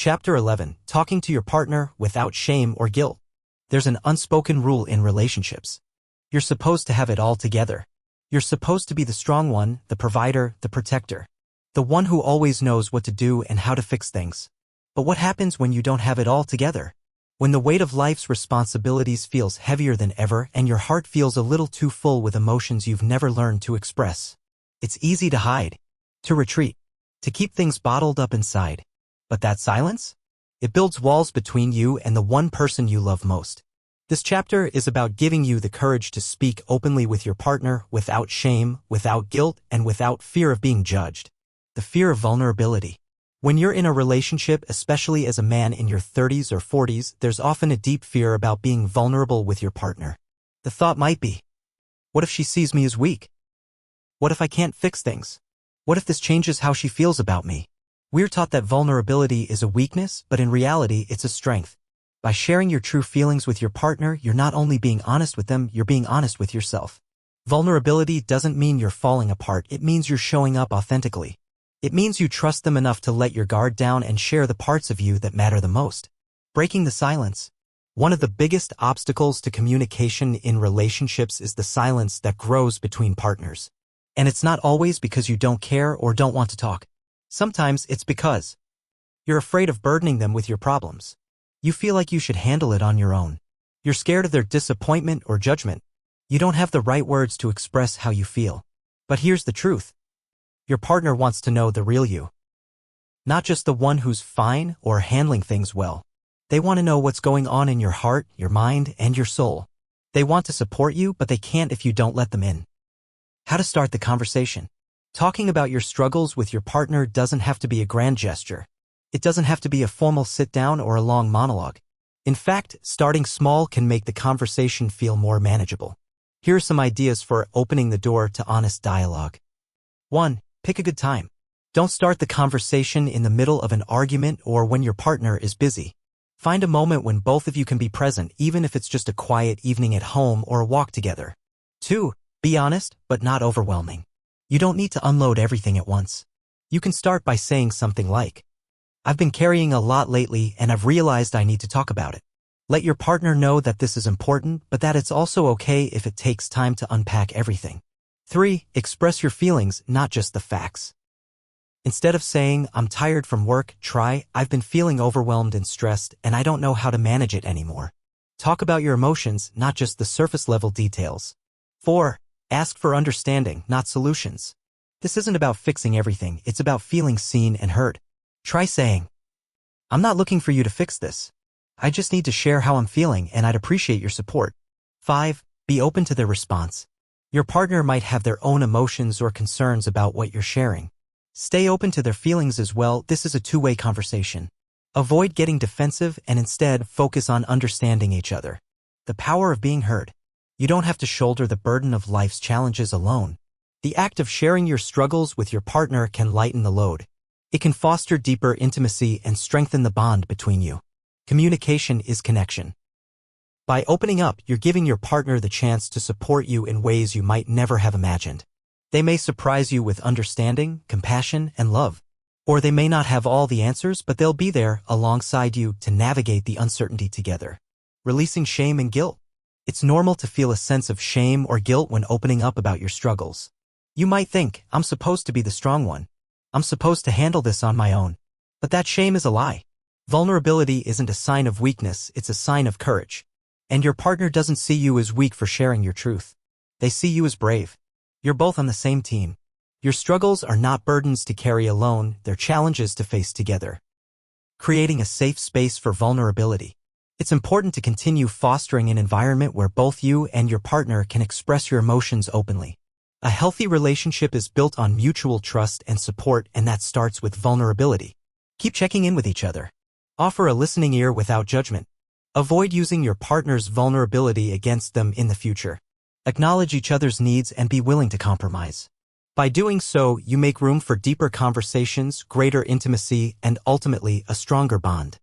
Chapter 11. Talking to your partner without shame or guilt. There's an unspoken rule in relationships. You're supposed to have it all together. You're supposed to be the strong one, the provider, the protector. The one who always knows what to do and how to fix things. But what happens when you don't have it all together? When the weight of life's responsibilities feels heavier than ever and your heart feels a little too full with emotions you've never learned to express. It's easy to hide, to retreat, to keep things bottled up inside. But that silence? It builds walls between you and the one person you love most. This chapter is about giving you the courage to speak openly with your partner without shame, without guilt, and without fear of being judged. The fear of vulnerability. When you're in a relationship, especially as a man in your 30s or 40s, there's often a deep fear about being vulnerable with your partner. The thought might be, what if she sees me as weak? What if I can't fix things? What if this changes how she feels about me? We're taught that vulnerability is a weakness, but in reality, it's a strength. By sharing your true feelings with your partner, you're not only being honest with them, you're being honest with yourself. Vulnerability doesn't mean you're falling apart, it means you're showing up authentically. It means you trust them enough to let your guard down and share the parts of you that matter the most. Breaking the silence. One of the biggest obstacles to communication in relationships is the silence that grows between partners. And it's not always because you don't care or don't want to talk. Sometimes it's because you're afraid of burdening them with your problems. You feel like you should handle it on your own. You're scared of their disappointment or judgment. You don't have the right words to express how you feel. But here's the truth. Your partner wants to know the real you. Not just the one who's fine or handling things well. They want to know what's going on in your heart, your mind, and your soul. They want to support you, but they can't if you don't let them in. How to start the conversation. Talking about your struggles with your partner doesn't have to be a grand gesture. It doesn't have to be a formal sit-down or a long monologue. In fact, starting small can make the conversation feel more manageable. Here are some ideas for opening the door to honest dialogue. 1. Pick a good time. Don't start the conversation in the middle of an argument or when your partner is busy. Find a moment when both of you can be present, even if it's just a quiet evening at home or a walk together. 2. Be honest, but not overwhelming. You don't need to unload everything at once. You can start by saying something like, I've been carrying a lot lately and I've realized I need to talk about it. Let your partner know that this is important, but that it's also okay if it takes time to unpack everything. 3. Express your feelings, not just the facts. Instead of saying, I'm tired from work, try, I've been feeling overwhelmed and stressed and I don't know how to manage it anymore. Talk about your emotions, not just the surface-level details. 4. Ask for understanding, not solutions. This isn't about fixing everything, it's about feeling seen and heard. Try saying, I'm not looking for you to fix this. I just need to share how I'm feeling and I'd appreciate your support. 5. Be open to their response. Your partner might have their own emotions or concerns about what you're sharing. Stay open to their feelings as well. This is a two-way conversation. Avoid getting defensive and instead focus on understanding each other. The power of being heard. You don't have to shoulder the burden of life's challenges alone. The act of sharing your struggles with your partner can lighten the load. It can foster deeper intimacy and strengthen the bond between you. Communication is connection. By opening up, you're giving your partner the chance to support you in ways you might never have imagined. They may surprise you with understanding, compassion, and love. Or they may not have all the answers, but they'll be there alongside you to navigate the uncertainty together. Releasing shame and guilt. It's normal to feel a sense of shame or guilt when opening up about your struggles. You might think, I'm supposed to be the strong one. I'm supposed to handle this on my own. But that shame is a lie. Vulnerability isn't a sign of weakness, it's a sign of courage. And your partner doesn't see you as weak for sharing your truth. They see you as brave. You're both on the same team. Your struggles are not burdens to carry alone, they're challenges to face together. Creating a safe space for vulnerability. It's important to continue fostering an environment where both you and your partner can express your emotions openly. A healthy relationship is built on mutual trust and support, and that starts with vulnerability. Keep checking in with each other. Offer a listening ear without judgment. Avoid using your partner's vulnerability against them in the future. Acknowledge each other's needs and be willing to compromise. By doing so, you make room for deeper conversations, greater intimacy, and ultimately a stronger bond.